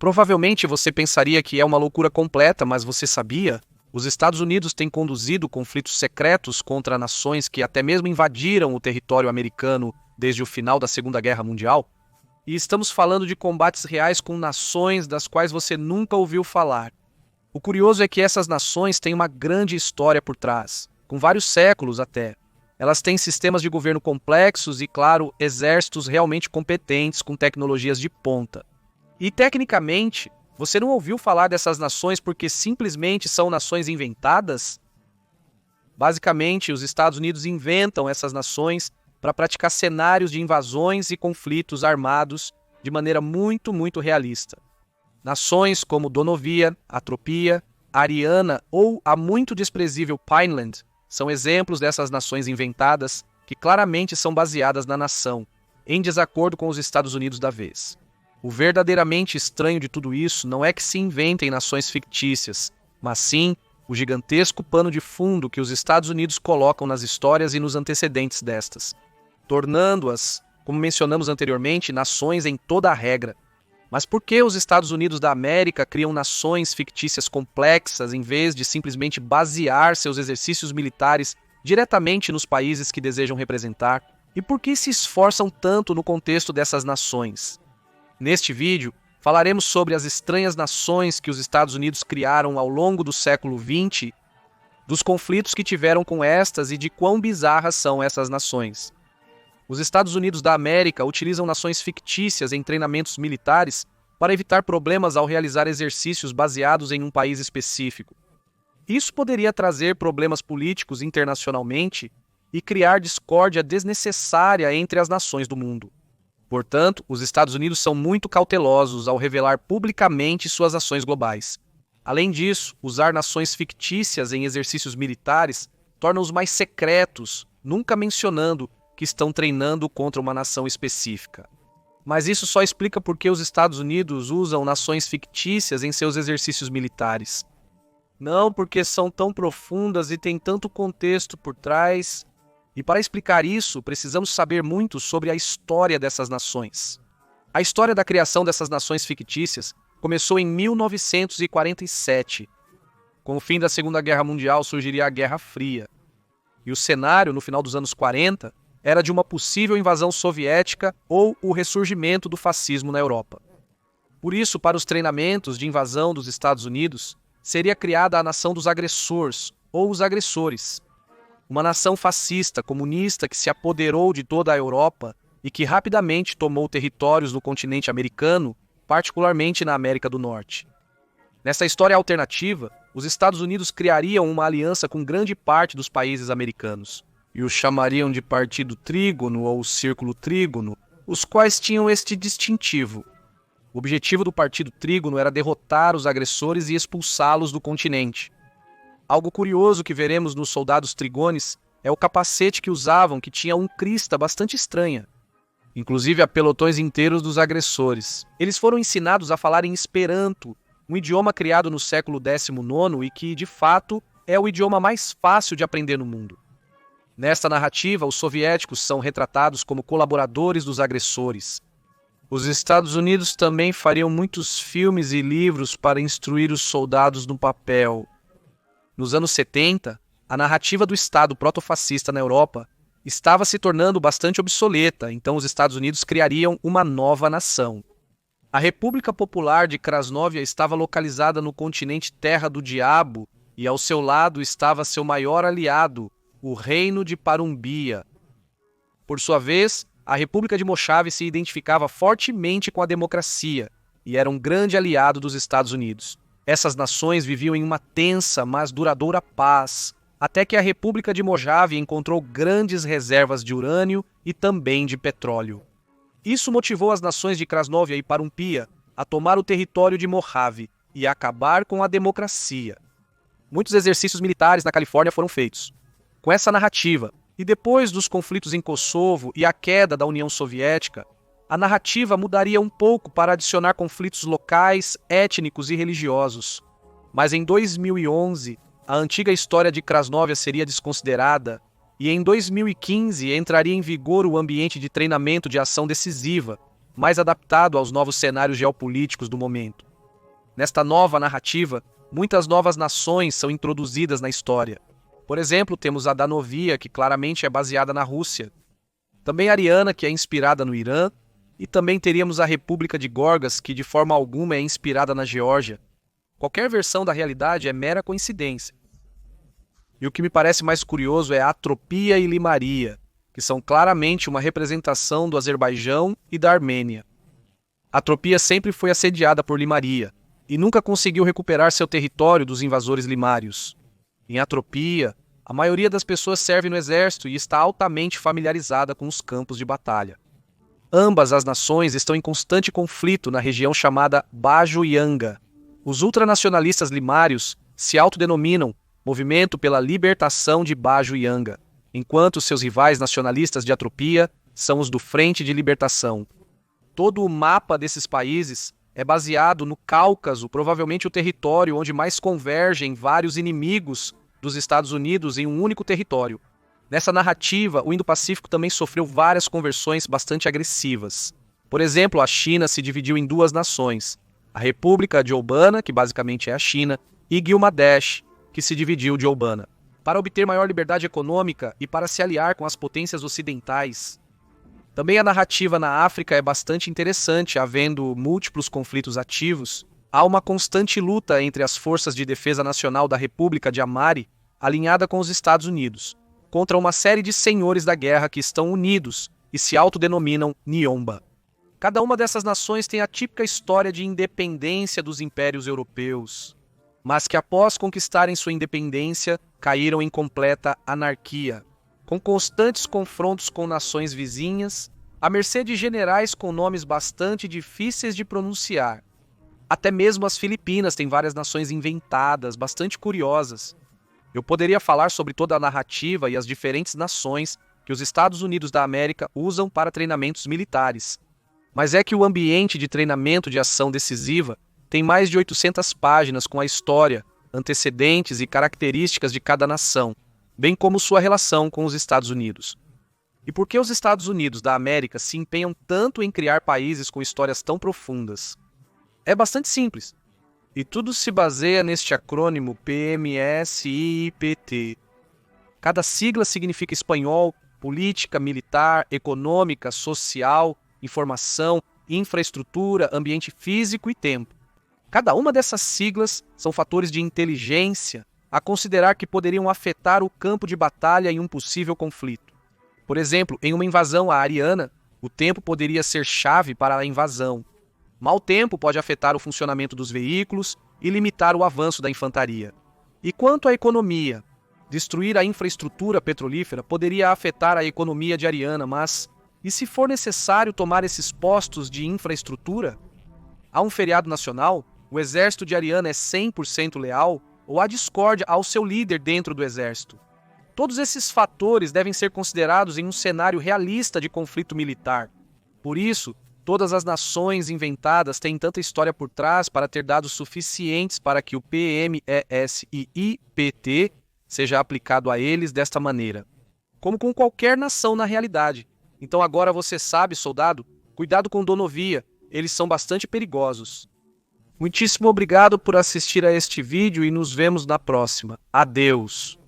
Provavelmente você pensaria que é uma loucura completa, mas você sabia? Os Estados Unidos têm conduzido conflitos secretos contra nações que até mesmo invadiram o território americano desde o final da Segunda Guerra Mundial? E estamos falando de combates reais com nações das quais você nunca ouviu falar. O curioso é que essas nações têm uma grande história por trás, com vários séculos até. Elas têm sistemas de governo complexos e, claro, exércitos realmente competentes com tecnologias de ponta. E, tecnicamente, você não ouviu falar dessas nações porque simplesmente são nações inventadas? Basicamente, os Estados Unidos inventam essas nações para praticar cenários de invasões e conflitos armados de maneira muito realista. Nações como Donovia, Atropia, Ariana ou a muito desprezível Pineland são exemplos dessas nações inventadas que claramente são baseadas na nação, em desacordo com os Estados Unidos da vez. O verdadeiramente estranho de tudo isso não é que se inventem nações fictícias, mas sim o gigantesco pano de fundo que os Estados Unidos colocam nas histórias e nos antecedentes destas, tornando-as, como mencionamos anteriormente, nações em toda a regra. Mas por que os Estados Unidos da América criam nações fictícias complexas em vez de simplesmente basear seus exercícios militares diretamente nos países que desejam representar? E por que se esforçam tanto no contexto dessas nações? Neste vídeo, falaremos sobre as estranhas nações que os Estados Unidos criaram ao longo do século XX, dos conflitos que tiveram com estas e de quão bizarras são essas nações. Os Estados Unidos da América utilizam nações fictícias em treinamentos militares para evitar problemas ao realizar exercícios baseados em um país específico. Isso poderia trazer problemas políticos internacionalmente e criar discórdia desnecessária entre as nações do mundo. Portanto, os Estados Unidos são muito cautelosos ao revelar publicamente suas ações globais. Além disso, usar nações fictícias em exercícios militares torna-os mais secretos, nunca mencionando que estão treinando contra uma nação específica. Mas isso só explica por que os Estados Unidos usam nações fictícias em seus exercícios militares. Não porque são tão profundas e têm tanto contexto por trás. E para explicar isso, precisamos saber muito sobre a história dessas nações. A história da criação dessas nações fictícias começou em 1947. Com o fim da Segunda Guerra Mundial surgiria a Guerra Fria. E o cenário, no final dos anos 40, era de uma possível invasão soviética ou o ressurgimento do fascismo na Europa. Por isso, para os treinamentos de invasão dos Estados Unidos, seria criada a nação dos agressores, ou os agressores. Uma nação fascista, comunista que se apoderou de toda a Europa e que rapidamente tomou territórios no continente americano, particularmente na América do Norte. Nessa história alternativa, os Estados Unidos criariam uma aliança com grande parte dos países americanos, e os chamariam de Partido Trígono ou Círculo Trígono, os quais tinham este distintivo. O objetivo do Partido Trígono era derrotar os agressores e expulsá-los do continente. Algo curioso que veremos nos soldados trigones é o capacete que usavam, que tinha uma crista bastante estranha. Inclusive a pelotões inteiros dos agressores. Eles foram ensinados a falar em Esperanto, um idioma criado no século XIX e que, de fato, é o idioma mais fácil de aprender no mundo. Nesta narrativa, os soviéticos são retratados como colaboradores dos agressores. Os Estados Unidos também fariam muitos filmes e livros para instruir os soldados no papel. Nos anos 70, a narrativa do Estado protofascista na Europa estava se tornando bastante obsoleta, então os Estados Unidos criariam uma nova nação. A República Popular de Krasnóvia estava localizada no continente Terra do Diabo e ao seu lado estava seu maior aliado, o Reino de Parumbia. Por sua vez, a República de Mojave se identificava fortemente com a democracia e era um grande aliado dos Estados Unidos. Essas nações viviam em uma tensa, mas duradoura paz, até que a República de Mojave encontrou grandes reservas de urânio e também de petróleo. Isso motivou as nações de Krasnóvia e Parumbia a tomar o território de Mojave e a acabar com a democracia. Muitos exercícios militares na Califórnia foram feitos. Com essa narrativa, e depois dos conflitos em Kosovo e a queda da União Soviética, a narrativa mudaria um pouco para adicionar conflitos locais, étnicos e religiosos. Mas em 2011, a antiga história de Krasnóvia seria desconsiderada e em 2015 entraria em vigor o ambiente de treinamento de ação decisiva, mais adaptado aos novos cenários geopolíticos do momento. Nesta nova narrativa, muitas novas nações são introduzidas na história. Por exemplo, temos a Danovia, que claramente é baseada na Rússia. Também a Ariana, que é inspirada no Irã. E também teríamos a República de Gorgas, que de forma alguma é inspirada na Geórgia. Qualquer versão da realidade é mera coincidência. E o que me parece mais curioso é a Atropia e Limaria, que são claramente uma representação do Azerbaijão e da Armênia. A Atropia sempre foi assediada por Limaria e nunca conseguiu recuperar seu território dos invasores limários. Em Atropia, a maioria das pessoas serve no exército e está altamente familiarizada com os campos de batalha. Ambas as nações estão em constante conflito na região chamada Baju-Yanga. Os ultranacionalistas limários se autodenominam Movimento pela Libertação de Baju-Yanga, enquanto seus rivais nacionalistas de Atropia são os do Frente de Libertação. Todo o mapa desses países é baseado no Cáucaso, provavelmente o território onde mais convergem vários inimigos dos Estados Unidos em um único território. Nessa narrativa, o Indo-Pacífico também sofreu várias conversões bastante agressivas. Por exemplo, a China se dividiu em duas nações, a República de Albana, que basicamente é a China, e Gilgamesh, que se dividiu de Albana. Para obter maior liberdade econômica e para se aliar com as potências ocidentais. Também a narrativa na África é bastante interessante, havendo múltiplos conflitos ativos. Há uma constante luta entre as Forças de Defesa Nacional da República de Amari, alinhada com os Estados Unidos, contra uma série de senhores da guerra que estão unidos e se autodenominam Niomba. Cada uma dessas nações tem a típica história de independência dos impérios europeus, mas que após conquistarem sua independência, caíram em completa anarquia, com constantes confrontos com nações vizinhas, à mercê de generais com nomes bastante difíceis de pronunciar. Até mesmo as Filipinas têm várias nações inventadas, bastante curiosas. Eu poderia falar sobre toda a narrativa e as diferentes nações que os Estados Unidos da América usam para treinamentos militares. Mas é que o ambiente de treinamento de ação decisiva tem mais de 800 páginas com a história, antecedentes e características de cada nação, bem como sua relação com os Estados Unidos. E por que os Estados Unidos da América se empenham tanto em criar países com histórias tão profundas? É bastante simples. E tudo se baseia neste acrônimo PMSIIPT. Cada sigla significa espanhol, política, militar, econômica, social, informação, infraestrutura, ambiente físico e tempo. Cada uma dessas siglas são fatores de inteligência a considerar que poderiam afetar o campo de batalha em um possível conflito. Por exemplo, em uma invasão à Ariana, o tempo poderia ser chave para a invasão. Mau tempo pode afetar o funcionamento dos veículos e limitar o avanço da infantaria. E quanto à economia? Destruir a infraestrutura petrolífera poderia afetar a economia de Ariana, mas e se for necessário tomar esses postos de infraestrutura? Há um feriado nacional? O exército de Ariana é 100% leal? Ou há discórdia ao seu líder dentro do exército? Todos esses fatores devem ser considerados em um cenário realista de conflito militar. Por isso, todas as nações inventadas têm tanta história por trás para ter dados suficientes para que o PMSIIPT seja aplicado a eles desta maneira, como com qualquer nação na realidade. Então agora você sabe, soldado, cuidado com Danovia, eles são bastante perigosos. Muitíssimo obrigado por assistir a este vídeo e nos vemos na próxima. Adeus!